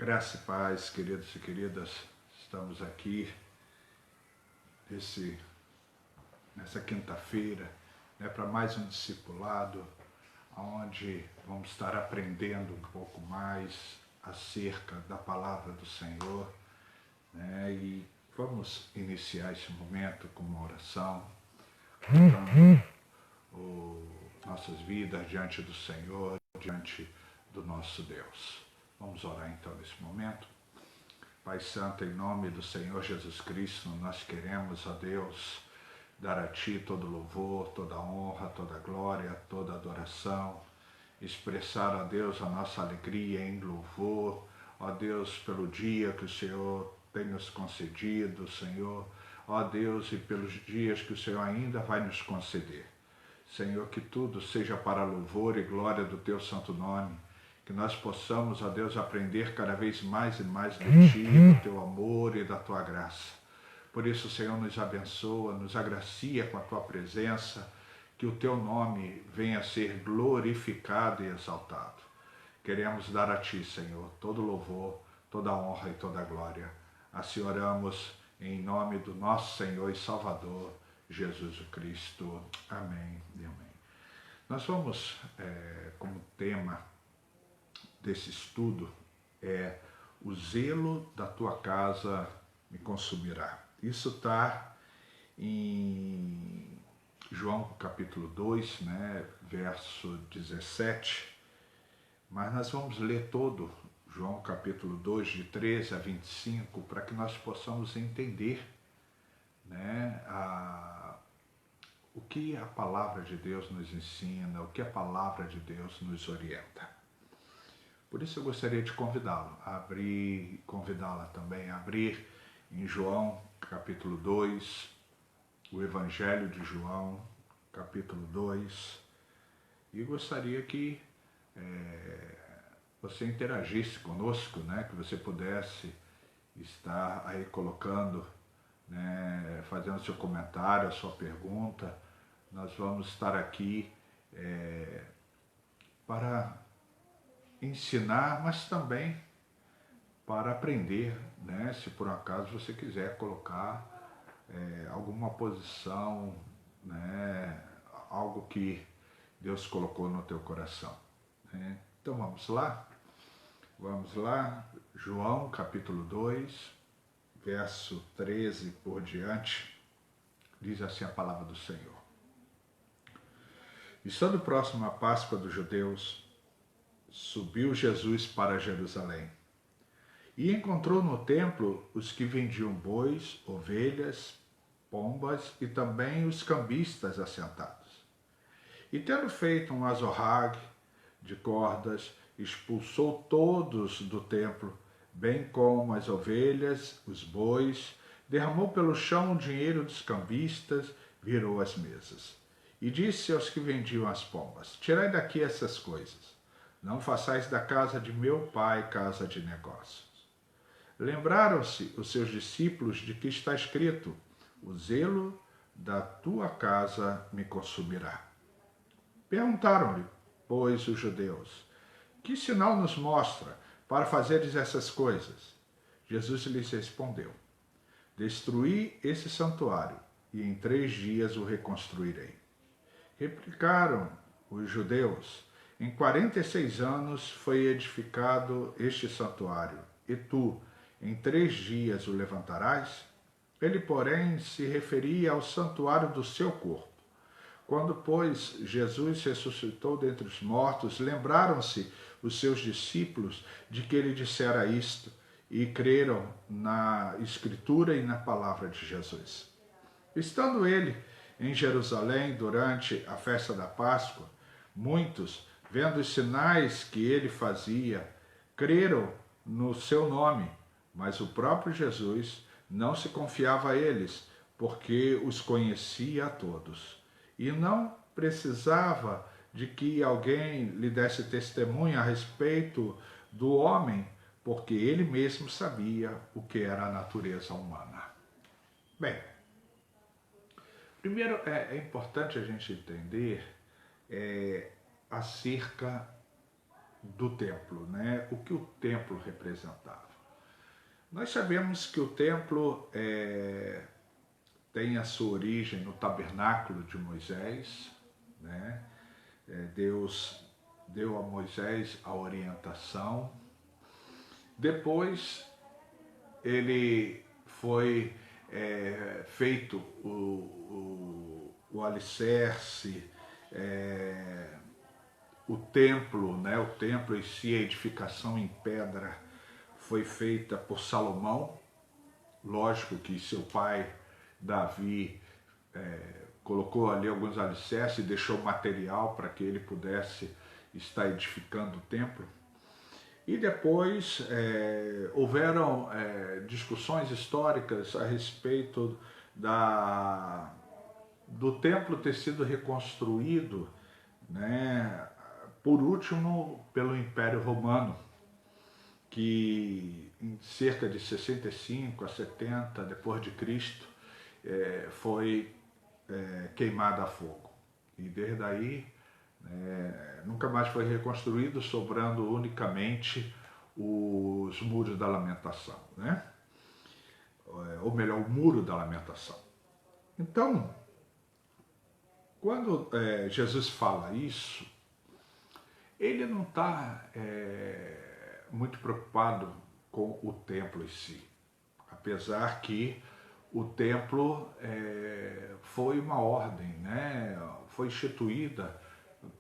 Graça e paz, queridos e queridas, estamos aqui nessa quinta-feira, para mais um discipulado, onde vamos estar aprendendo um pouco mais acerca da palavra do Senhor, e vamos iniciar esse momento com uma oração, colocando nossas vidas diante do Senhor, diante do nosso Deus. Vamos orar então nesse momento. Pai Santo, em nome do Senhor Jesus Cristo, nós queremos, ó Deus, dar a Ti todo louvor, toda honra, toda glória, toda adoração, expressar, ó Deus, a nossa alegria em louvor, ó Deus, pelo dia que o Senhor tem nos concedido, Senhor, ó Deus, e pelos dias que o Senhor ainda vai nos conceder. Senhor, que tudo seja para louvor e glória do Teu santo nome, que nós possamos, ó Deus, aprender cada vez mais e mais de Ti, do Teu amor e da Tua graça. Por isso, Senhor, nos abençoa, nos agracia com a Tua presença, que o Teu nome venha a ser glorificado e exaltado. Queremos dar a Ti, Senhor, todo louvor, toda honra e toda glória. Assim oramos em nome do nosso Senhor e Salvador, Jesus Cristo. Amém e amém. Nós vamos, como tema desse estudo, o zelo da tua casa me consumirá. Isso está em João capítulo 2, verso 17, mas nós vamos ler todo João capítulo 2, de 13 a 25, para que nós possamos entender o que a palavra de Deus nos ensina, o que a palavra de Deus nos orienta. Por isso eu gostaria de convidá-la também a abrir em João capítulo 2, o Evangelho de João capítulo 2, e gostaria que você interagisse conosco, que você pudesse estar aí colocando, fazendo seu comentário, a sua pergunta. Nós vamos estar aqui para ensinar, mas também para aprender, se por um acaso você quiser colocar alguma posição, algo que Deus colocou no teu coração. Então vamos lá? Vamos lá, João capítulo 2, verso 13 por diante, diz assim a palavra do Senhor. Estando próximo à Páscoa dos judeus, subiu Jesus para Jerusalém e encontrou no templo os que vendiam bois, ovelhas, pombas e também os cambistas assentados. E tendo feito um azorrague de cordas, expulsou todos do templo, bem como as ovelhas, os bois, derramou pelo chão o dinheiro dos cambistas, virou as mesas. E disse aos que vendiam as pombas: tirai daqui essas coisas. Não façais da casa de meu pai casa de negócios. Lembraram-se os seus discípulos de que está escrito: o zelo da tua casa me consumirá. Perguntaram-lhe, pois, os judeus: que sinal nos mostra para fazeres essas coisas? Jesus lhes respondeu: destruí esse santuário, e em 3 dias o reconstruirei. Replicaram os judeus: em 46 anos foi edificado este santuário, e tu, em 3 dias o levantarás? Ele, porém, se referia ao santuário do seu corpo. Quando, pois, Jesus ressuscitou dentre os mortos, lembraram-se os seus discípulos de que ele dissera isto, e creram na Escritura e na palavra de Jesus. Estando ele em Jerusalém durante a festa da Páscoa, muitos, vendo os sinais que ele fazia, creram no seu nome, mas o próprio Jesus não se confiava a eles, porque os conhecia a todos. E não precisava de que alguém lhe desse testemunho a respeito do homem, porque ele mesmo sabia o que era a natureza humana. Bem, primeiro é importante a gente entender acerca do templo, né? O que o templo representava. Nós sabemos que o templo tem a sua origem no tabernáculo de Moisés, né? Deus deu a Moisés a orientação. Depois ele foi feito o alicerce, o templo, né? O templo em si, a edificação em pedra, foi feita por Salomão. Lógico que seu pai, Davi, colocou ali alguns alicerces e deixou material para que ele pudesse estar edificando o templo. E depois houveram discussões históricas a respeito do templo ter sido reconstruído, né, por último pelo Império Romano, que em cerca de 65 a 70 depois de Cristo foi queimado a fogo. E desde aí nunca mais foi reconstruído, sobrando unicamente os muros da lamentação, né? Ou melhor, o muro da lamentação. Então, quando Jesus fala isso, ele não está muito preocupado com o templo em si, apesar que o templo foi uma ordem, né? Foi instituída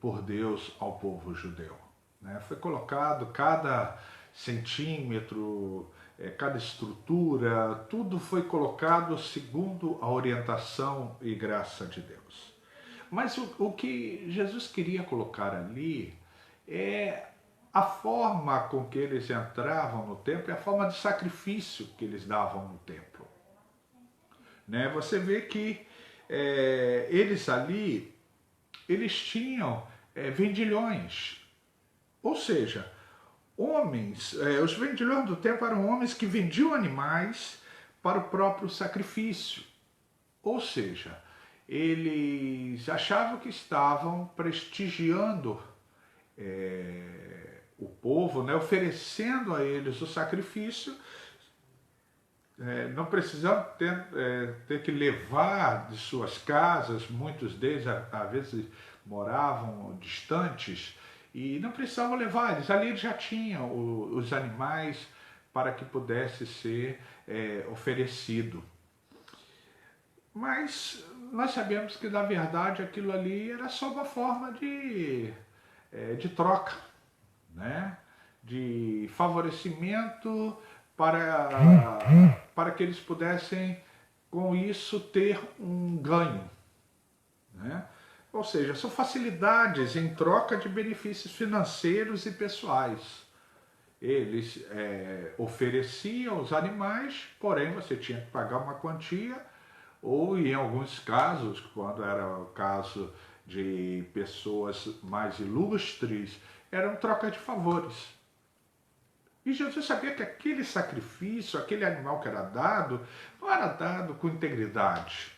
por Deus ao povo judeu, né? Foi colocado cada centímetro, cada estrutura, tudo foi colocado segundo a orientação e graça de Deus. Mas o que Jesus queria colocar ali é a forma com que eles entravam no templo e a forma de sacrifício que eles davam no templo, né? Você vê que eles ali, eles tinham vendilhões, ou seja, homens, os vendilhões do templo eram homens que vendiam animais para o próprio sacrifício, ou seja, eles achavam que estavam prestigiando o povo, né, oferecendo a eles o sacrifício, não precisando ter que levar de suas casas, muitos deles às vezes moravam distantes e não precisavam levar, eles já tinham os animais para que pudesse ser oferecido. Mas nós sabemos que na verdade aquilo ali era só uma forma de troca, né? De favorecimento para que eles pudessem com isso ter um ganho, né? Ou seja, são facilidades em troca de benefícios financeiros e pessoais. Eles ofereciam os animais, porém você tinha que pagar uma quantia, ou em alguns casos, quando era o caso de pessoas mais ilustres, eram troca de favores. E Jesus sabia que aquele sacrifício, aquele animal que era dado, não era dado com integridade.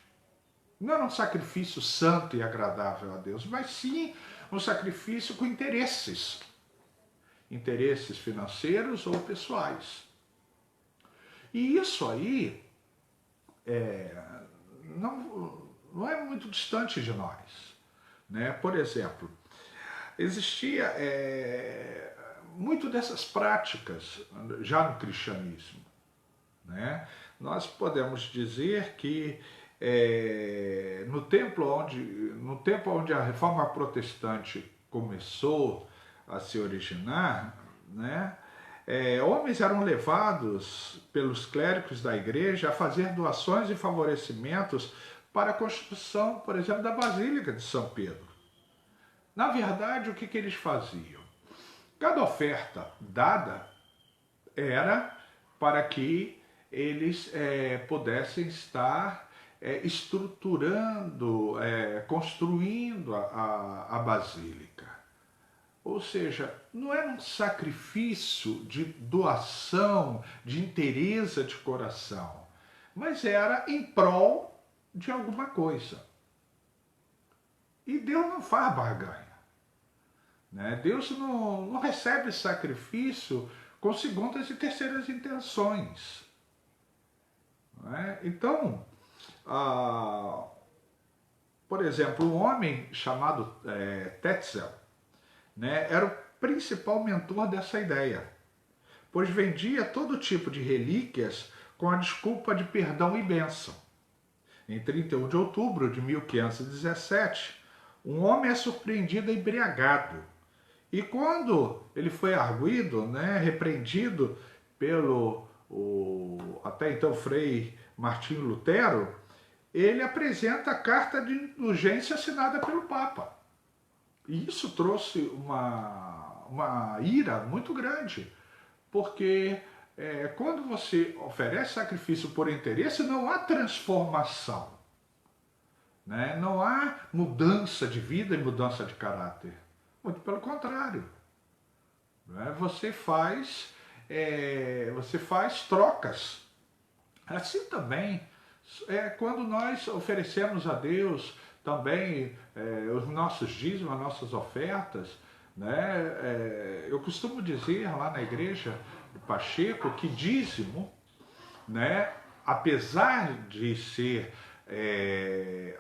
Não era um sacrifício santo e agradável a Deus, mas sim um sacrifício com interesses. Interesses financeiros ou pessoais. E isso aí não é muito distante de nós, né? Por exemplo, existia muito dessas práticas já no cristianismo, né? Nós podemos dizer que no tempo onde a reforma protestante começou a se originar, né? Homens eram levados pelos clérigos da igreja a fazer doações e favorecimentos para a construção, por exemplo, da Basílica de São Pedro. Na verdade, o que eles faziam? Cada oferta dada era para que eles pudessem estar estruturando, construindo a Basílica. Ou seja, não era um sacrifício de doação, de inteireza de coração, mas era em prol de alguma coisa. E Deus não faz barganha, né? Deus não recebe sacrifício com segundas e terceiras intenções. Né? Então, por exemplo, um homem chamado Tetzel, né, era o principal mentor dessa ideia, pois vendia todo tipo de relíquias com a desculpa de perdão e bênção. Em 31 de outubro de 1517, um homem é surpreendido embriagado. E quando ele foi arguido, né, repreendido pelo até então Frei Martinho Lutero, ele apresenta a carta de indulgência assinada pelo Papa. E isso trouxe uma ira muito grande, porque quando você oferece sacrifício por interesse, não há transformação, né? Não há mudança de vida e mudança de caráter. Muito pelo contrário. Né? Você faz trocas. Assim também, quando nós oferecemos a Deus também os nossos dízimos, as nossas ofertas, né? Eu costumo dizer lá na igreja do Pacheco que dízimo, né, apesar de ser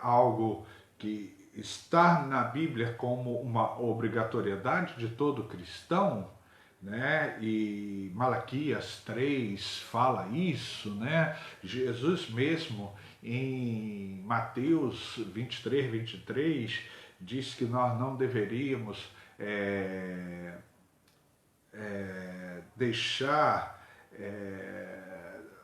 algo que está na Bíblia como uma obrigatoriedade de todo cristão, né? E Malaquias 3 fala isso, né? Jesus mesmo em Mateus 23 diz que nós não deveríamos deixar,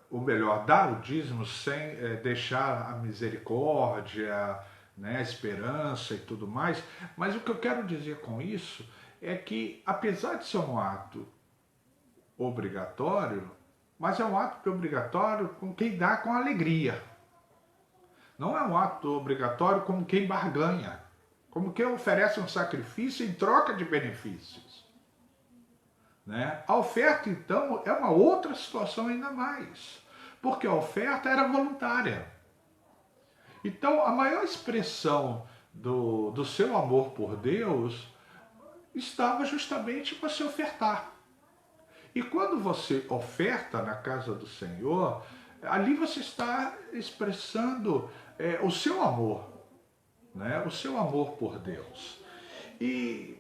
ou melhor, dar o dízimo sem deixar a misericórdia, né, a esperança e tudo mais. Mas o que eu quero dizer com isso é que, apesar de ser um ato obrigatório, mas é um ato obrigatório com quem dá com alegria. Não é um ato obrigatório como quem barganha, como quem oferece um sacrifício em troca de benefícios. Né? A oferta, então, é uma outra situação ainda mais, porque a oferta era voluntária. Então, a maior expressão do seu amor por Deus estava justamente em você ofertar. E quando você oferta na casa do Senhor, ali você está expressando o seu amor, né? O seu amor por Deus. E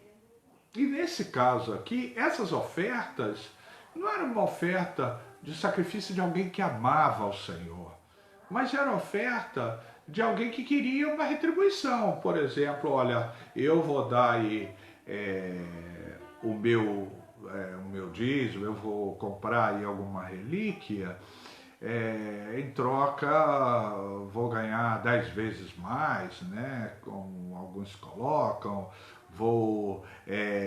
nesse caso aqui, essas ofertas não era uma oferta de sacrifício de alguém que amava ao Senhor, mas era oferta de alguém que queria uma retribuição. Por exemplo, olha, eu vou dar aí o meu dízimo, eu vou comprar aí alguma relíquia, em troca vou ganhar 10 vezes mais, né? Como alguns colocam, vou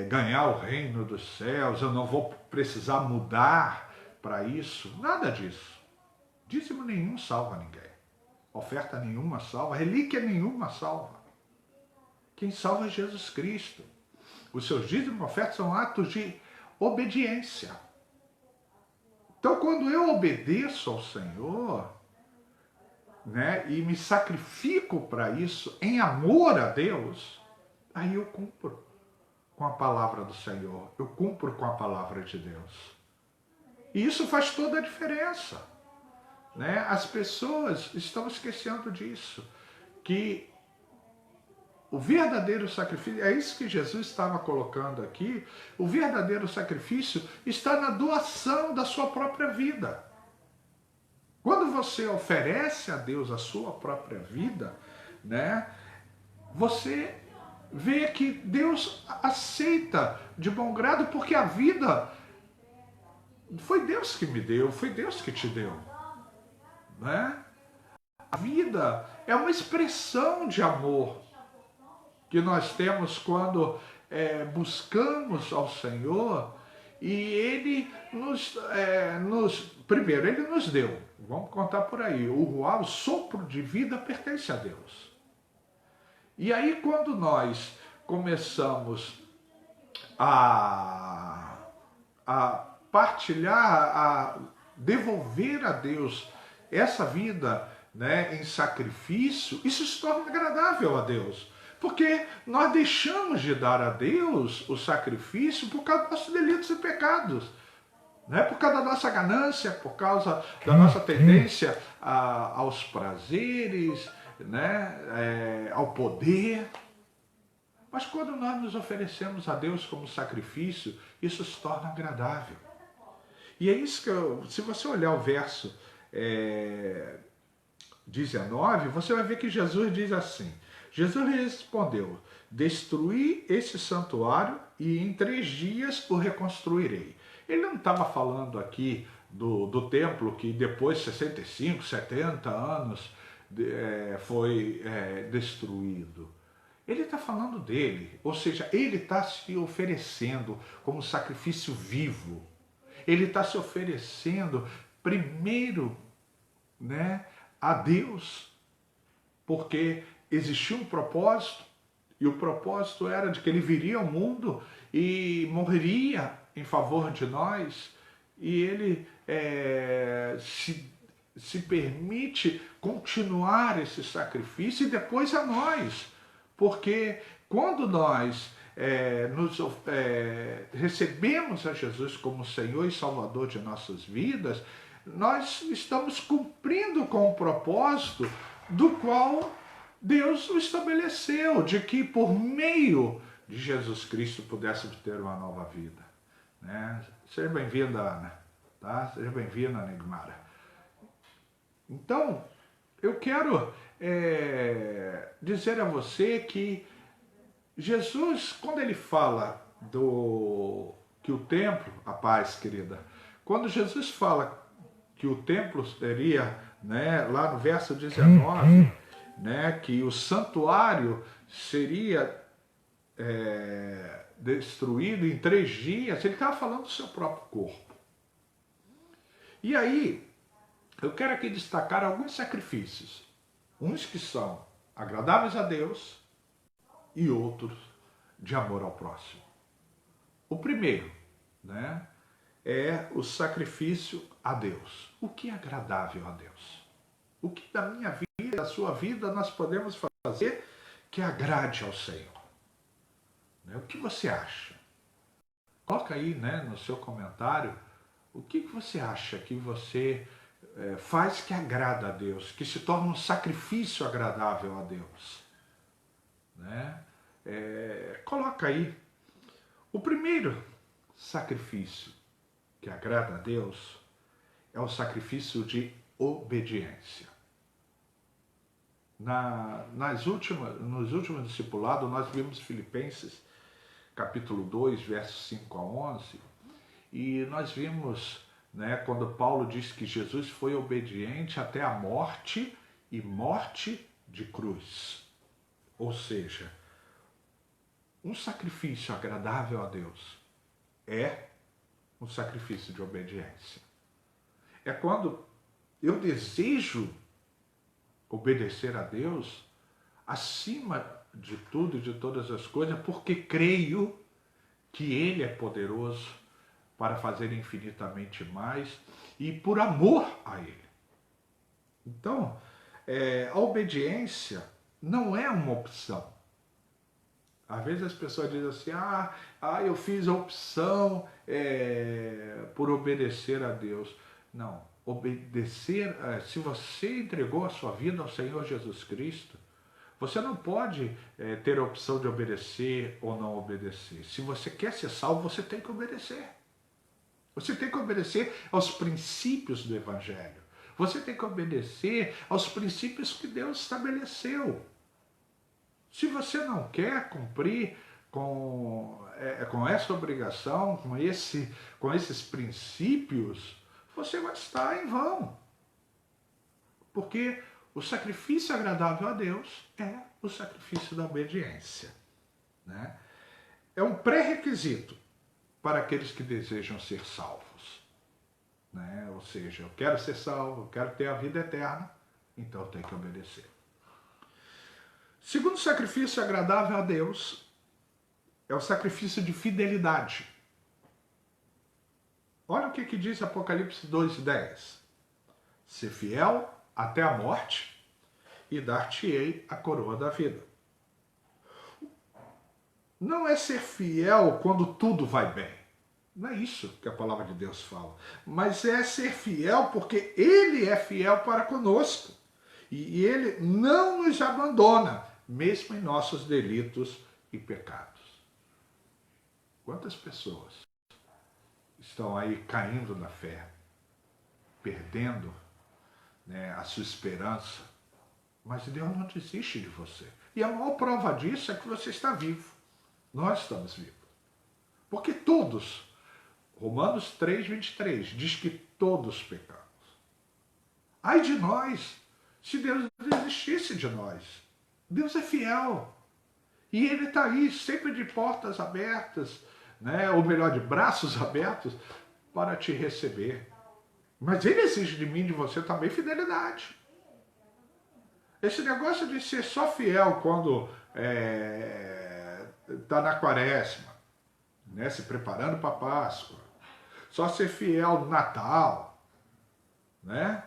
ganhar o reino dos céus, eu não vou precisar mudar para isso. Nada disso. Dízimo nenhum salva ninguém. Oferta nenhuma salva, relíquia nenhuma salva. Quem salva é Jesus Cristo. Os seus dízimos e ofertas são atos de obediência. Então, quando eu obedeço ao Senhor, né, e me sacrifico para isso, em amor a Deus, aí eu cumpro com a palavra do Senhor, eu cumpro com a palavra de Deus. E isso faz toda a diferença. Né? As pessoas estão esquecendo disso, que o verdadeiro sacrifício, é isso que Jesus estava colocando aqui, o verdadeiro sacrifício está na doação da sua própria vida. Quando você oferece a Deus a sua própria vida, né, você vê que Deus aceita de bom grado, porque a vida foi Deus que me deu, foi Deus que te deu. Né? A vida é uma expressão de amor que nós temos quando buscamos ao Senhor, e Ele primeiro, Ele nos deu, vamos contar por aí, o sopro de vida pertence a Deus. E aí quando nós começamos a partilhar, a devolver a Deus essa vida, né, em sacrifício, isso se torna agradável a Deus. Porque nós deixamos de dar a Deus o sacrifício por causa dos nossos delitos e pecados. Né? Por causa da nossa ganância, por causa da nossa tendência aos prazeres, né? Ao poder. Mas quando nós nos oferecemos a Deus como sacrifício, isso se torna agradável. E é isso que se você olhar o verso 19, você vai ver que Jesus diz assim: Jesus lhe respondeu: destruí esse santuário e em 3 dias o reconstruirei. Ele não estava falando aqui do templo que depois de 65, 70 anos foi destruído. Ele está falando dele, ou seja, ele está se oferecendo como sacrifício vivo. Ele está se oferecendo primeiro, né, a Deus, porque existia um propósito, e o propósito era de que ele viria ao mundo e morreria em favor de nós, e ele se permite continuar esse sacrifício e depois a nós, porque quando nós recebemos a Jesus como Senhor e Salvador de nossas vidas, nós estamos cumprindo com o propósito do qual Deus o estabeleceu, de que por meio de Jesus Cristo pudéssemos ter uma nova vida. Né? Seja bem-vinda, Ana. Tá? Seja bem-vinda, Negmara. Então, eu quero dizer a você que Jesus, quando ele fala que o templo, a paz, querida, quando Jesus fala que o templo seria, né, lá no verso 19, né, que o santuário seria destruído em 3 dias, ele estava falando do seu próprio corpo. E aí, eu quero aqui destacar alguns sacrifícios, uns que são agradáveis a Deus e outros de amor ao próximo. O primeiro, né, é o sacrifício a Deus. O que é agradável a Deus? O que da minha vida, da sua vida, nós podemos fazer que agrade ao Senhor? Né? O que você acha? Coloca aí, né, no seu comentário o que você acha que você faz que agrada a Deus, que se torna um sacrifício agradável a Deus. Né? Coloca aí. O primeiro sacrifício que agrada a Deus é o sacrifício de obediência. Nos últimos discipulados, nós vimos Filipenses, capítulo 2, versos 5 a 11, e nós vimos, né, quando Paulo diz que Jesus foi obediente até a morte, e morte de cruz. Ou seja, um sacrifício agradável a Deus é um sacrifício de obediência. É quando eu desejo obedecer a Deus acima de tudo e de todas as coisas, porque creio que Ele é poderoso para fazer infinitamente mais e por amor a Ele. Então, a obediência não é uma opção. Às vezes as pessoas dizem assim, eu fiz a opção por obedecer a Deus. Não, obedecer, se você entregou a sua vida ao Senhor Jesus Cristo, você não pode ter a opção de obedecer ou não obedecer. Se você quer ser salvo, você tem que obedecer. Você tem que obedecer aos princípios do Evangelho. Você tem que obedecer aos princípios que Deus estabeleceu. Se você não quer cumprir com essa obrigação, com esses princípios, você vai estar em vão. Porque o sacrifício agradável a Deus é o sacrifício da obediência. Né? É um pré-requisito para aqueles que desejam ser salvos. Né? Ou seja, eu quero ser salvo, eu quero ter a vida eterna, então eu tenho que obedecer. Segundo sacrifício agradável a Deus é o sacrifício de fidelidade. Olha o que diz Apocalipse 2:10. Ser fiel até a morte e dar-te-ei a coroa da vida. não é ser fiel quando tudo vai bem. Não é isso que a palavra de Deus fala. Mas é ser fiel porque Ele é fiel para conosco. E Ele não nos abandona, mesmo em nossos delitos e pecados. Quantas pessoas estão aí caindo na fé, perdendo, né, a sua esperança, mas Deus não desiste de você. E a maior prova disso é que você está vivo. Nós estamos vivos. Porque todos, Romanos 3:23, diz que todos pecamos. Ai de nós, se Deus desistisse de nós. Deus é fiel. E Ele está aí, sempre de portas abertas, né? Ou melhor, de braços abertos, para te receber. Mas Ele exige de mim e de você também fidelidade. Esse negócio de ser só fiel quando está na quaresma, né, se preparando para a Páscoa, só ser fiel no Natal, né?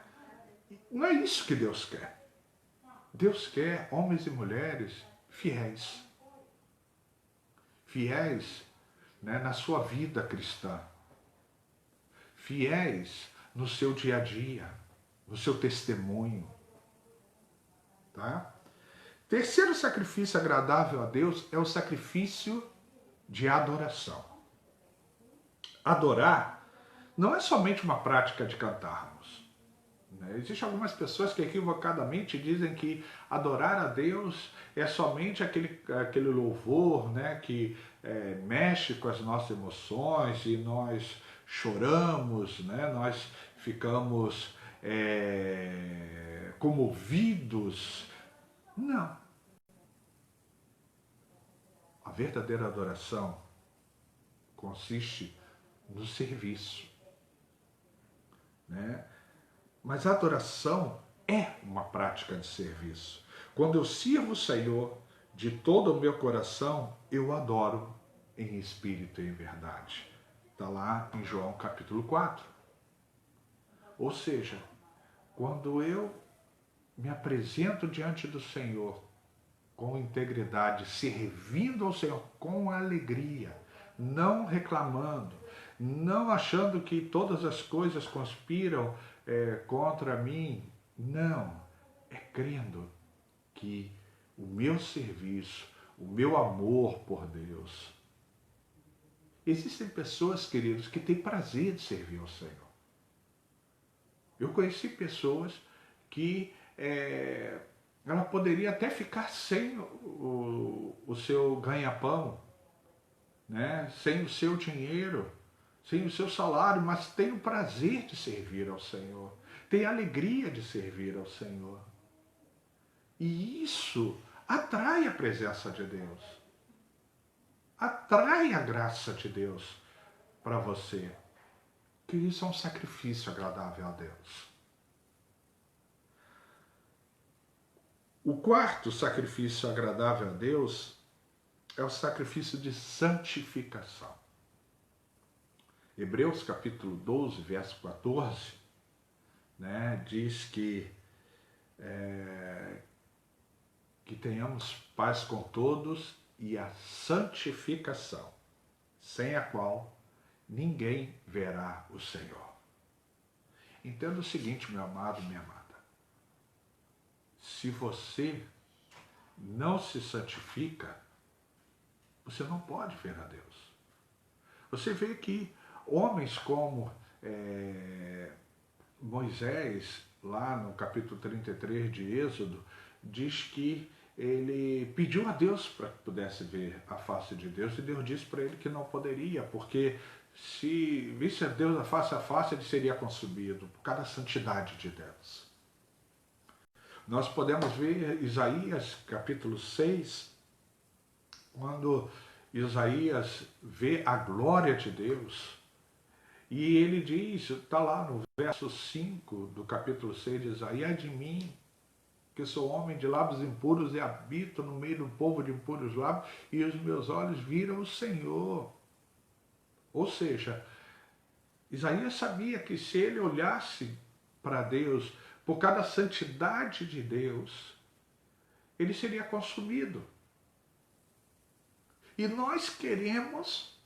Não é isso que Deus quer. Deus quer homens e mulheres fiéis. Fiéis, né, na sua vida cristã. Fiéis no seu dia a dia, no seu testemunho. Tá? Terceiro sacrifício agradável a Deus é o sacrifício de adoração. Adorar não é somente uma prática de cantarmos. Né? Existem algumas pessoas que equivocadamente dizem que adorar a Deus é somente aquele louvor, né, que mexe com as nossas emoções e nós choramos, né, nós ficamos comovidos. Não. A verdadeira adoração consiste no serviço, né? Mas a adoração é uma prática de serviço. Quando eu sirvo o Senhor de todo o meu coração, eu adoro em espírito e em verdade. Está lá em João capítulo 4. Ou seja, quando eu me apresento diante do Senhor com integridade, servindo ao Senhor com alegria, não reclamando, não achando que todas as coisas conspiram contra mim. Não, é crendo que o meu serviço, o meu amor por Deus. Existem pessoas, queridos, que têm prazer de servir ao Senhor. Eu conheci pessoas que ela poderia até ficar sem o seu ganha-pão, né? Sem o seu dinheiro, sem o seu salário, mas tem o prazer de servir ao Senhor, tem a alegria de servir ao Senhor. E isso atrai a presença de Deus, atrai a graça de Deus para você, que isso é um sacrifício agradável a Deus. O quarto sacrifício agradável a Deus é o sacrifício de santificação. Hebreus capítulo 12, verso 14, né, diz que tenhamos paz com todos e a santificação, sem a qual ninguém verá o Senhor. Entenda o seguinte, meu amado, minha amada. Se você não se santifica, você não pode ver a Deus. Você vê que homens como Moisés, lá no capítulo 33 de Êxodo, diz que ele pediu a Deus para que pudesse ver a face de Deus, e Deus disse para ele que não poderia, porque se visse a Deus a face, ele seria consumido por causa da santidade de Deus. Nós podemos ver Isaías capítulo 6, quando Isaías vê a glória de Deus, e ele diz, está lá no verso 5 do capítulo 6 de Isaías: ai de mim, que sou homem de lábios impuros e habito no meio do povo de impuros lábios, e os meus olhos viram o Senhor. Ou seja, Isaías sabia que se ele olhasse para Deus, por causa da santidade de Deus, ele seria consumido. E nós queremos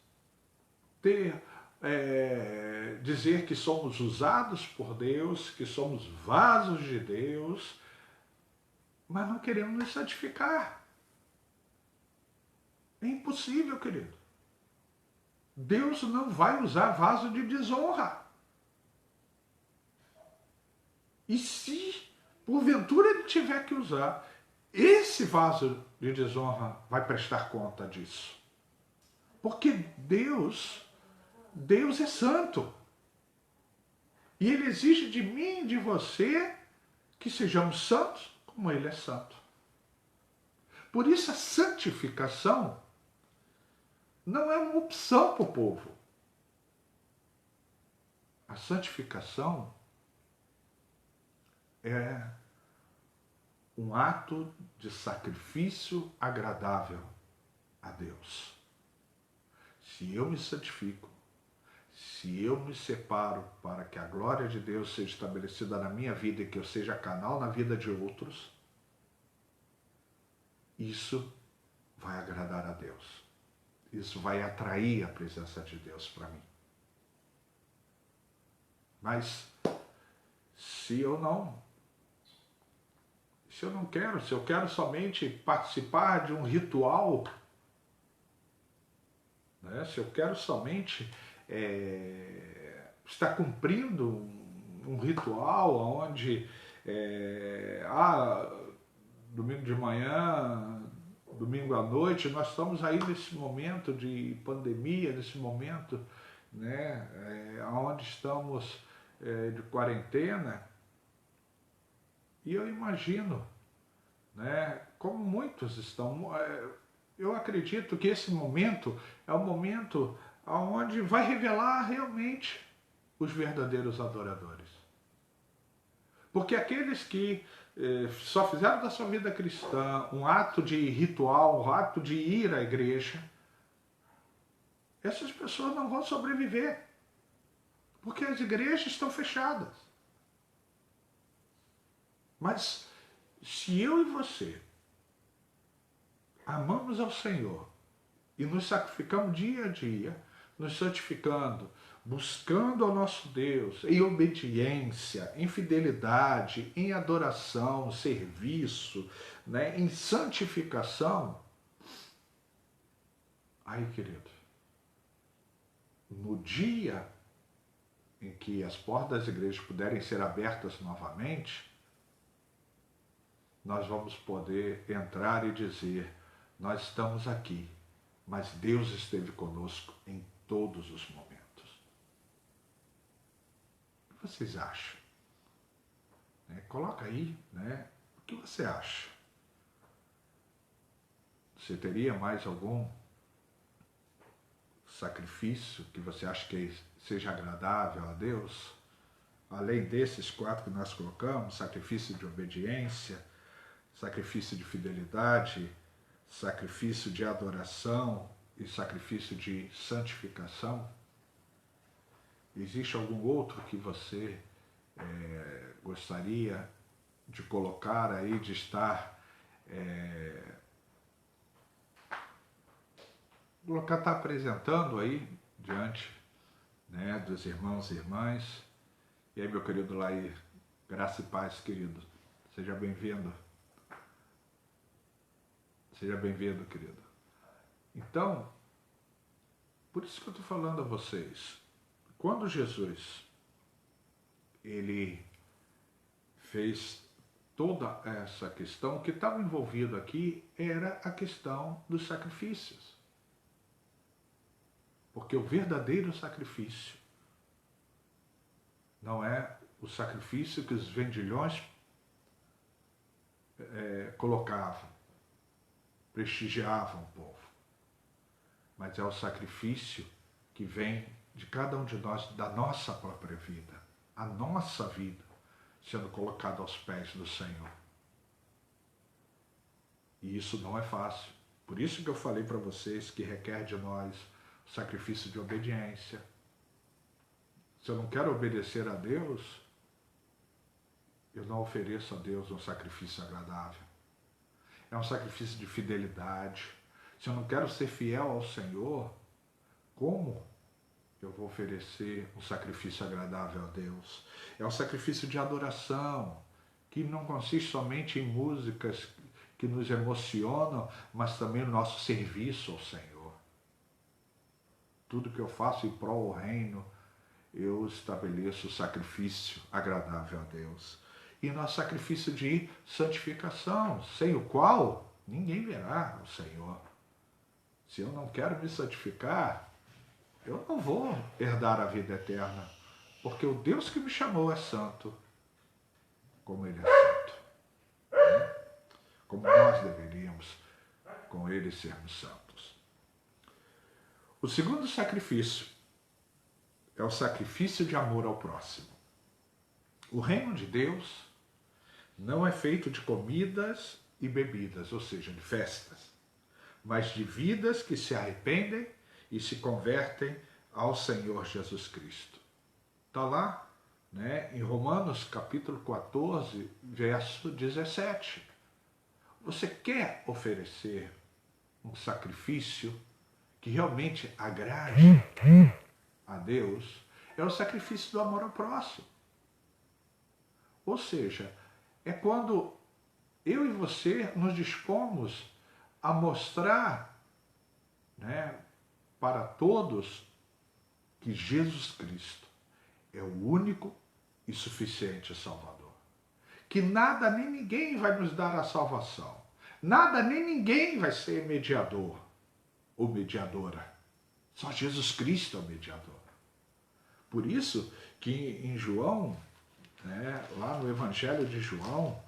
dizer que somos usados por Deus, que somos vasos de Deus, mas não queremos nos santificar. É impossível, querido. Deus não vai usar vaso de desonra. E se porventura ele tiver que usar, esse vaso de desonra vai prestar conta disso. Porque Deus é santo. E ele exige de mim e de você que sejamos santos como ele é santo. Por isso a santificação não é uma opção para o povo. A santificação é um ato de sacrifício agradável a Deus. Se eu me santifico, se eu me separo para que a glória de Deus seja estabelecida na minha vida e que eu seja canal na vida de outros, isso vai agradar a Deus. Isso vai atrair a presença de Deus para mim. Mas se eu não quero, se eu quero somente participar de um ritual, né? Se eu quero somente estar cumprindo um ritual onde domingo de manhã, domingo à noite, nós estamos aí nesse momento de pandemia, nesse momento, né, onde estamos de quarentena, e eu imagino, né, como muitos estão. Eu acredito que esse momento é um momento onde vai revelar realmente os verdadeiros adoradores. Porque aqueles que só fizeram da sua vida cristã um ato de ritual, um ato de ir à igreja, essas pessoas não vão sobreviver. Porque as igrejas estão fechadas. Mas se eu e você amamos ao Senhor e nos sacrificamos dia a dia, nos santificando, buscando ao nosso Deus em obediência, em fidelidade, em adoração, serviço, né, em santificação, aí, querido, no dia em que as portas das igrejas puderem ser abertas novamente, nós vamos poder entrar e dizer: nós estamos aqui, mas Deus esteve conosco em todos os momentos. O que vocês acham? Coloca aí, né? O que você acha? Você teria mais algum sacrifício que você acha que seja agradável a Deus? Além desses 4 que nós colocamos: sacrifício de obediência, sacrifício de fidelidade, sacrifício de adoração e sacrifício de santificação. Existe algum outro que você gostaria de colocar aí, de estar tá apresentando aí diante, né, dos irmãos e irmãs? E aí, meu querido Lair, graça e paz, querido. Seja bem-vindo. Seja bem-vindo, querido. Então, por isso que eu estou falando a vocês. Quando Jesus, ele fez toda essa questão, o que estava envolvido aqui era a questão dos sacrifícios. Porque o verdadeiro sacrifício não é o sacrifício que os vendilhões colocavam, prestigiavam o povo, mas é o sacrifício que vem de cada um de nós, da nossa própria vida, a nossa vida sendo colocada aos pés do Senhor. E isso não é fácil. Por isso que eu falei para vocês que requer de nós o sacrifício de obediência. Se eu não quero obedecer a Deus, eu não ofereço a Deus um sacrifício agradável. É um sacrifício de fidelidade. Se eu não quero ser fiel ao Senhor, como eu vou oferecer um sacrifício agradável a Deus? É um sacrifício de adoração, que não consiste somente em músicas que nos emocionam, mas também no nosso serviço ao Senhor. Tudo que eu faço em prol do reino, eu estabeleço o sacrifício agradável a Deus. E nosso sacrifício de santificação, sem o qual ninguém verá o Senhor. Se eu não quero me santificar, eu não vou herdar a vida eterna, porque o Deus que me chamou é santo, como Ele é santo, né? Como nós deveríamos, com Ele, sermos santos. O segundo sacrifício é o sacrifício de amor ao próximo. O reino de Deus não é feito de comidas e bebidas, ou seja, de festas, mas de vidas que se arrependem e se convertem ao Senhor Jesus Cristo. Está lá, né, em Romanos capítulo 14, verso 17. Você quer oferecer um sacrifício que realmente agrade a Deus? É o sacrifício do amor ao próximo. Ou seja, é quando eu e você nos dispomos a mostrar, né, para todos que Jesus Cristo é o único e suficiente Salvador. Que nada nem ninguém vai nos dar a salvação. Nada nem ninguém vai ser mediador ou mediadora. Só Jesus Cristo é o mediador. Por isso que em João, né, lá no Evangelho de João,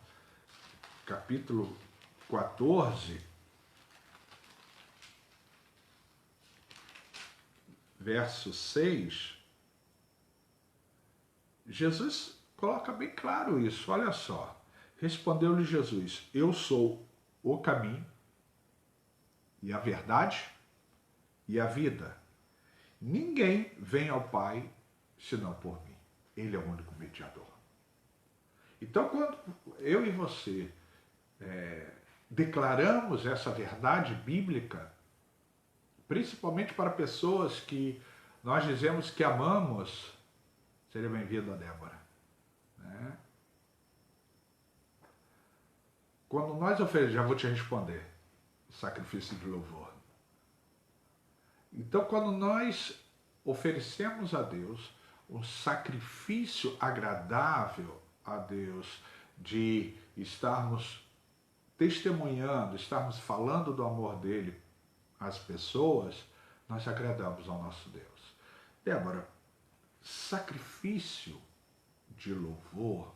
capítulo 14, verso 6, Jesus coloca bem claro isso. Olha só. Respondeu-lhe Jesus: eu sou o caminho e a verdade e a vida. Ninguém vem ao Pai senão por mim. Ele é o único mediador. Então, quando eu e você declaramos essa verdade bíblica, principalmente para pessoas que nós dizemos que amamos, seja bem-vindo a Débora, né? Quando nós oferecemos, já vou te responder, sacrifício de louvor. Então, quando nós oferecemos a Deus um sacrifício agradável a Deus, de estarmos testemunhando, estarmos falando do amor dele às pessoas, nós agradamos ao nosso Deus. Débora, sacrifício de louvor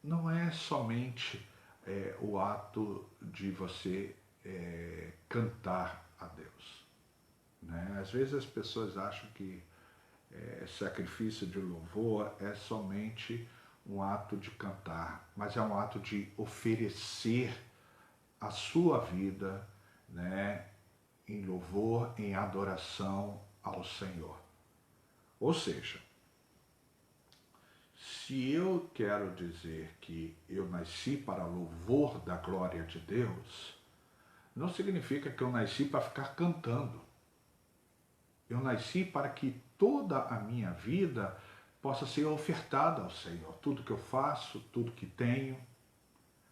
não é somente o ato de você cantar a Deus, né? Às vezes as pessoas acham que sacrifício de louvor é somente um ato de cantar, mas é um ato de oferecer a sua vida, né, em louvor, em adoração ao Senhor. Ou seja, se eu quero dizer que eu nasci para louvor da glória de Deus, não significa que eu nasci para ficar cantando. Eu nasci para que toda a minha vida possa ser ofertada ao Senhor. Tudo que eu faço, tudo que tenho,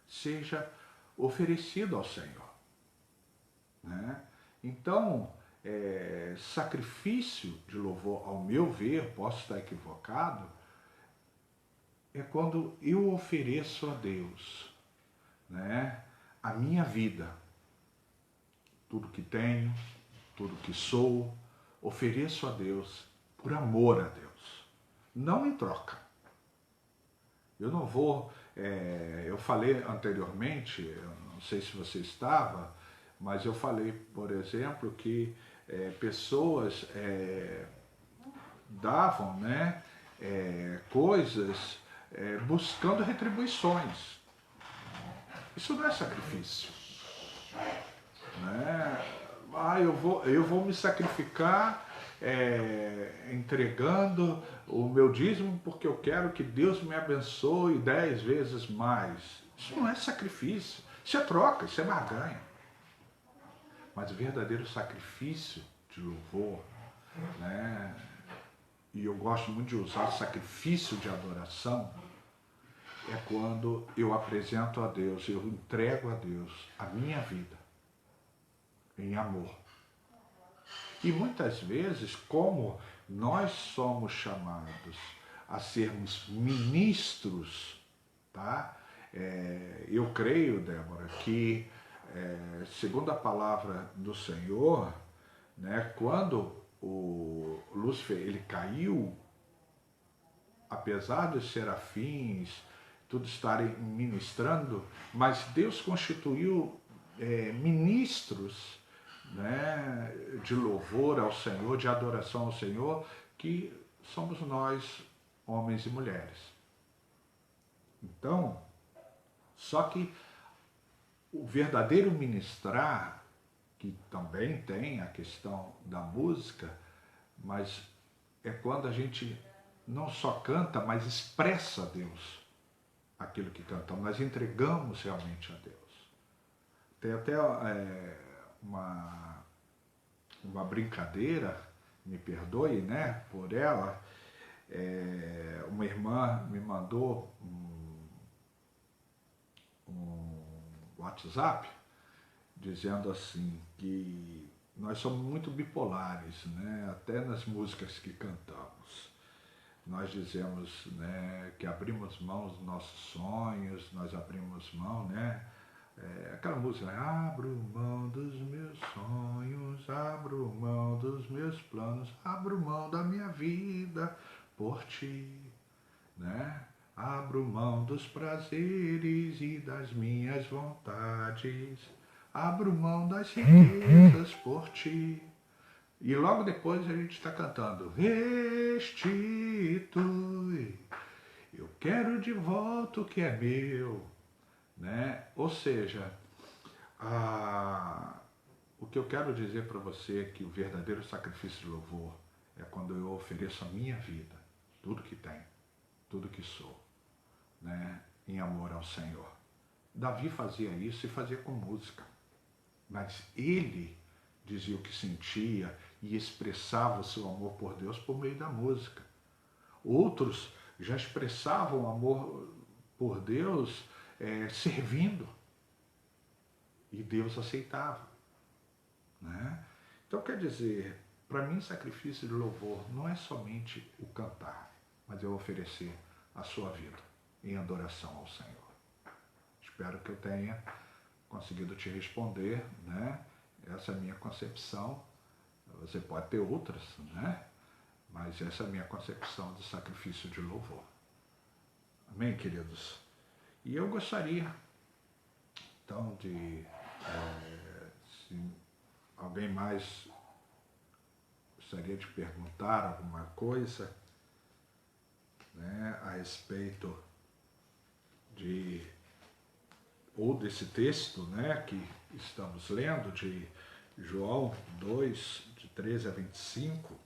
seja oferecido ao Senhor, né? Então, sacrifício de louvor, ao meu ver, posso estar equivocado, é quando eu ofereço a Deus, né, a minha vida, tudo que tenho, tudo que sou, ofereço a Deus por amor a Deus, não em troca. Eu não vou, eu falei anteriormente, eu não sei se você estava, mas eu falei, por exemplo, que pessoas davam, né, coisas buscando retribuições. Isso não é sacrifício, né? Eu vou me sacrificar entregando o meu dízimo porque eu quero que Deus me abençoe 10 vezes mais. Isso não é sacrifício, isso é troca, isso é barganha. Mas o verdadeiro sacrifício de louvor, né? E eu gosto muito de usar sacrifício de adoração, é quando eu apresento a Deus, eu entrego a Deus a minha vida em amor. E muitas vezes, como nós somos chamados a sermos ministros, tá? Eu creio, Débora, que segundo a palavra do Senhor, né, quando o Lúcifer ele caiu, apesar dos serafins tudo estarem ministrando, mas Deus constituiu ministros, né, de louvor ao Senhor, de adoração ao Senhor, que somos nós, homens e mulheres. Então, só que o verdadeiro ministrar, que também tem a questão da música, mas é quando a gente não só canta, mas expressa a Deus aquilo que cantamos, nós entregamos realmente a Deus. Tem até uma brincadeira, me perdoe, né, por ela, uma irmã me mandou um WhatsApp dizendo assim que nós somos muito bipolares, né, até nas músicas que cantamos. Nós dizemos, né, que abrimos mão dos nossos sonhos, nós abrimos mão, né, aquela música, né? Abro mão dos meus sonhos, abro mão dos meus planos, abro mão da minha vida por ti, né? Abro mão dos prazeres e das minhas vontades, abro mão das riquezas por ti. E logo depois a gente está cantando, restitui, eu quero de volta o que é meu. Né? Ou seja, o que eu quero dizer para você é que o verdadeiro sacrifício de louvor é quando eu ofereço a minha vida, tudo que tenho, tudo que sou, né? Em amor ao Senhor. Davi fazia isso e fazia com música, mas ele dizia o que sentia e expressava o seu amor por Deus por meio da música. Outros já expressavam amor por Deus servindo. E Deus aceitava. Né? Então, quer dizer, para mim, sacrifício de louvor não é somente o cantar, mas eu oferecer a sua vida em adoração ao Senhor. Espero que eu tenha conseguido te responder, né? Essa é a minha concepção. Você pode ter outras, né? Mas essa é a minha concepção de sacrifício de louvor. Amém, queridos? E eu gostaria, então, de... se alguém mais gostaria de perguntar alguma coisa, né, a respeito ou desse texto, né, que estamos lendo, de João 2, de 13 a 25,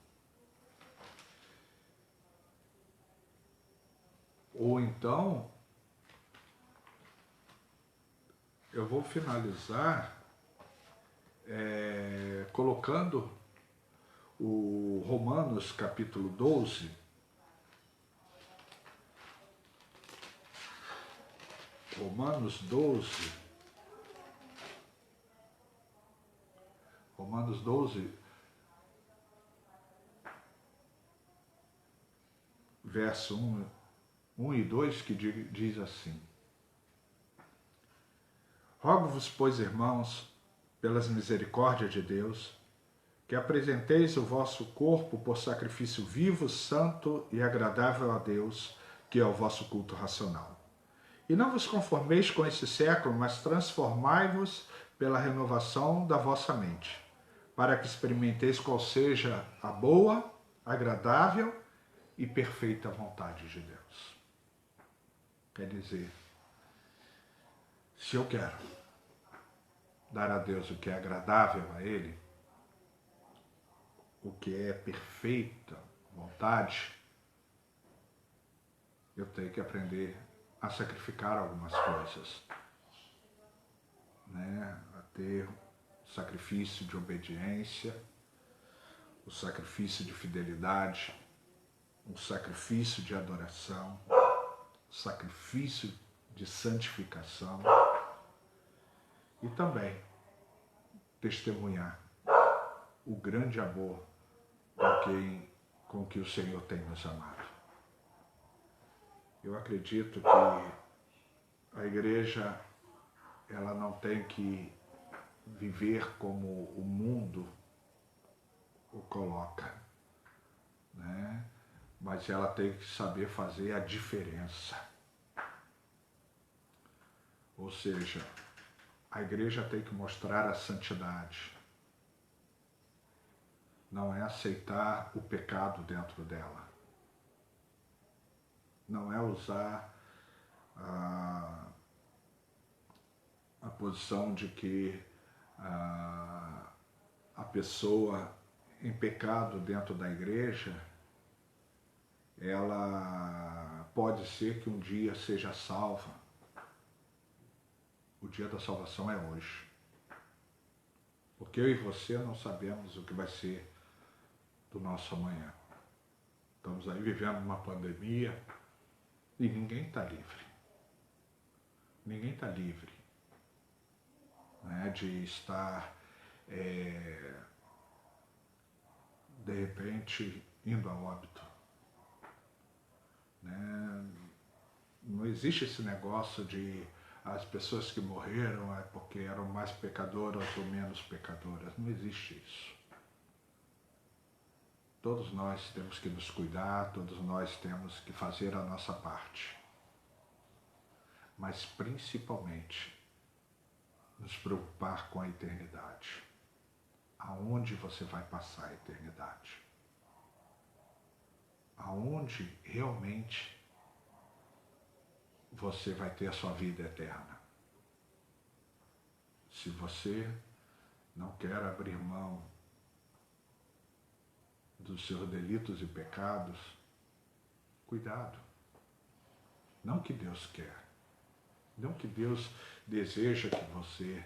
ou então eu vou finalizar colocando o Romanos capítulo 12, Romanos 12, verso 1 e 2, que diz assim: Rogo-vos, pois, irmãos, pelas misericórdias de Deus, que apresenteis o vosso corpo por sacrifício vivo, santo e agradável a Deus, que é o vosso culto racional. E não vos conformeis com este século, mas transformai-vos pela renovação da vossa mente, para que experimenteis qual seja a boa, agradável e perfeita vontade de Deus. Quer dizer, se eu quero dar a Deus o que é agradável a Ele, o que é perfeita vontade, eu tenho que aprender a sacrificar algumas coisas, né? A ter sacrifício de obediência, o sacrifício de fidelidade, um sacrifício de adoração, um sacrifício de santificação e também testemunhar o grande amor com que o Senhor tem nos amado. Eu acredito que a igreja ela não tem que viver como o mundo o coloca, né? Mas ela tem que saber fazer a diferença. Ou seja, a igreja tem que mostrar a santidade. Não é aceitar o pecado dentro dela. Não é usar a posição de que a pessoa em pecado dentro da igreja, ela pode ser que um dia seja salva. O dia da salvação é hoje. Porque eu e você não sabemos o que vai ser do nosso amanhã. Estamos aí vivendo uma pandemia e ninguém está livre. Ninguém está livre, né, de estar, de repente, indo a óbito. Né? Não existe esse negócio de as pessoas que morreram é porque eram mais pecadoras ou menos pecadoras. Não existe isso. Todos nós temos que nos cuidar, todos nós temos que fazer a nossa parte. Mas principalmente nos preocupar com a eternidade. Aonde você vai passar a eternidade? Aonde realmente você vai ter a sua vida eterna? Se você não quer abrir mão dos seus delitos e pecados, cuidado. Não que Deus quer. Não que Deus deseja que você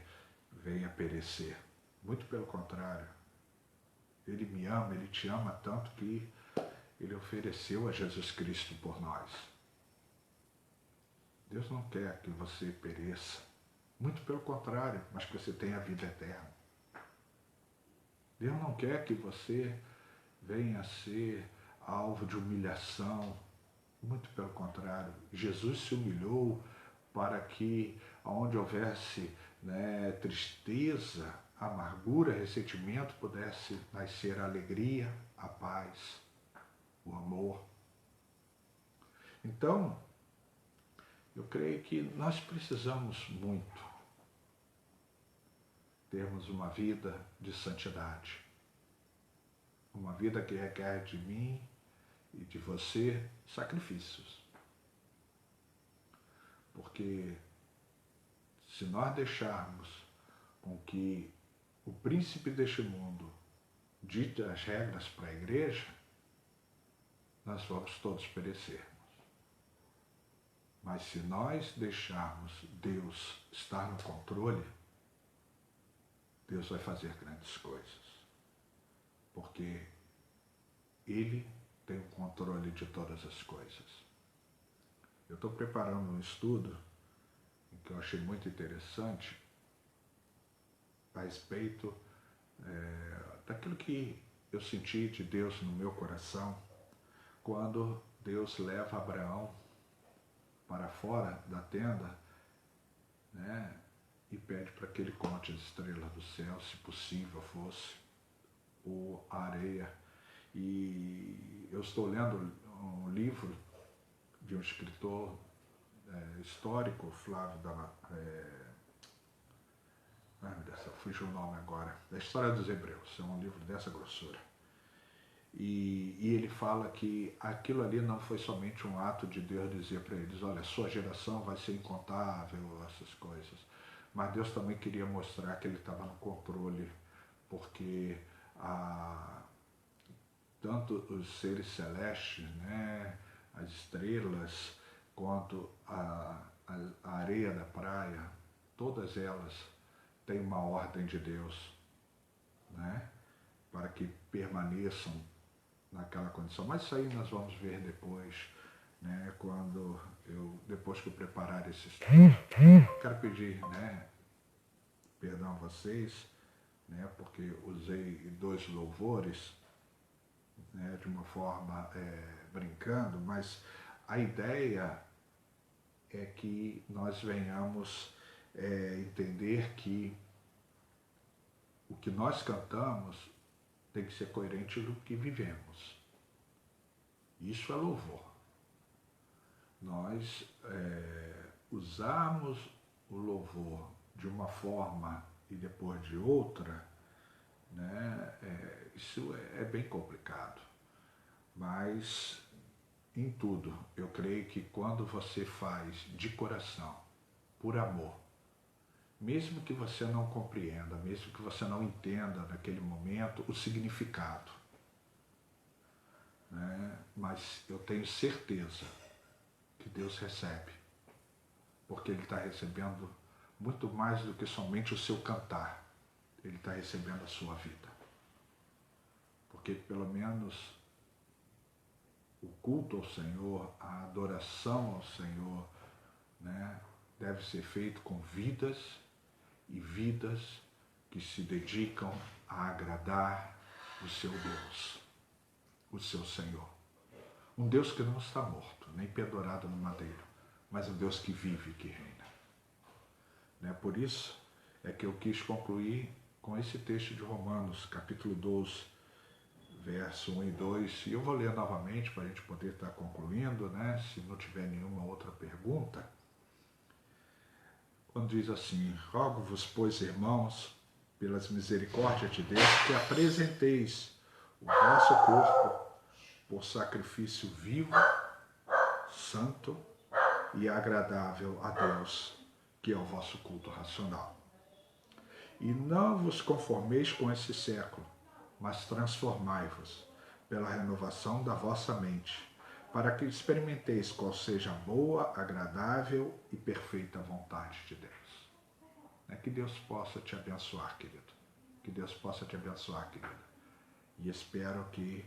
venha perecer. Muito pelo contrário. Ele me ama, Ele te ama tanto que Ele ofereceu a Jesus Cristo por nós. Deus não quer que você pereça. Muito pelo contrário, mas que você tenha a vida eterna. Deus não quer que você venha a ser alvo de humilhação. Muito pelo contrário. Jesus se humilhou para que, onde houvesse, né, tristeza, amargura, ressentimento, pudesse nascer a alegria, a paz, o amor. Então, eu creio que nós precisamos muito termos uma vida de santidade. Uma vida que requer de mim e de você sacrifícios. Porque se nós deixarmos com que o príncipe deste mundo dite as regras para a igreja, nós vamos todos perecermos. Mas se nós deixarmos Deus estar no controle, Deus vai fazer grandes coisas. Porque Ele tem o controle de todas as coisas. Eu estou preparando um estudo que eu achei muito interessante a respeito daquilo que eu senti de Deus no meu coração quando Deus leva Abraão para fora da tenda, né, e pede para que ele conte as estrelas do céu, se possível fosse, ou a areia. E eu estou lendo um livro de um escritor histórico, Flávio fugiu o nome agora, da História dos Hebreus, é um livro dessa grossura. E ele fala que aquilo ali não foi somente um ato de Deus dizer para eles, olha, sua geração vai ser incontável, essas coisas. Mas Deus também queria mostrar que Ele estava no controle, porque tanto os seres celestes, né, as estrelas, quanto a areia da praia, todas elas têm uma ordem de Deus. né? Para que permaneçam naquela condição. Mas isso aí nós vamos ver depois, né? Depois que eu preparar esse estudo. Quero pedir, né, perdão a vocês, né, porque usei 2 louvores, né, de uma forma brincando, mas a ideia é que nós venhamos entender que o que nós cantamos tem que ser coerente com o que vivemos. Isso é louvor. Nós usarmos o louvor de uma forma e depois de outra, né, isso é bem complicado. Mas em tudo, eu creio que quando você faz de coração, por amor, mesmo que você não compreenda, mesmo que você não entenda naquele momento o significado, né, mas eu tenho certeza que Deus recebe, porque Ele está recebendo muito mais do que somente o seu cantar, Ele está recebendo a sua vida. Porque pelo menos o culto ao Senhor, a adoração ao Senhor, né, deve ser feito com vidas e vidas que se dedicam a agradar o seu Deus, o seu Senhor. Um Deus que não está morto, nem pendurado no madeiro, mas um Deus que vive e que reina. Né? Por isso é que eu quis concluir com esse texto de Romanos, capítulo 12, verso 1 e 2, e eu vou ler novamente para a gente poder estar concluindo, né? Se não tiver nenhuma outra pergunta. Quando diz assim: rogo-vos, pois, irmãos, pelas misericórdias de Deus, que apresenteis o vosso corpo por sacrifício vivo, santo e agradável a Deus, que é o vosso culto racional. E não vos conformeis com esse século, mas transformai-vos pela renovação da vossa mente, para que experimenteis qual seja a boa, agradável e perfeita vontade de Deus. Que Deus possa te abençoar, querido. Que Deus possa te abençoar, querida. E espero que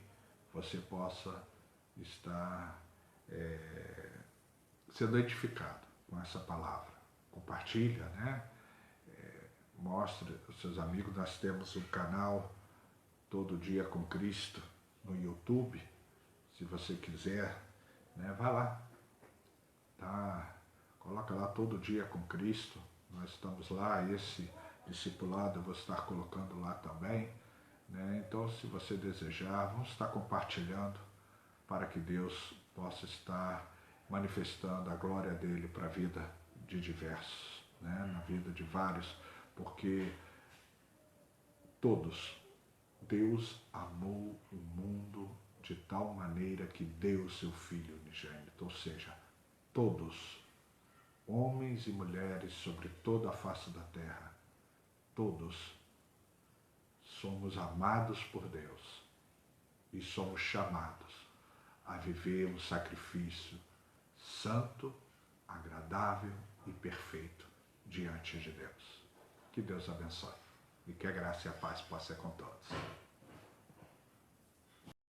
você possa estar sendo edificado com essa palavra. Compartilha, né? Mostre aos seus amigos. Nós temos um canal Todo Dia com Cristo no YouTube. Se você quiser, né, vá lá. Tá? Coloca lá Todo Dia com Cristo. Nós estamos lá, esse discipulado eu vou estar colocando lá também. Né? Então, se você desejar, vamos estar compartilhando para que Deus possa estar manifestando a glória dele para a vida de diversos, né? Na vida de vários, porque todos, Deus amou o mundo de tal maneira que deu o seu Filho unigênito, ou seja, todos, homens e mulheres sobre toda a face da terra, todos somos amados por Deus e somos chamados a viver um sacrifício santo, agradável e perfeito diante de Deus. Que Deus abençoe e que a graça e a paz possam ser com todos.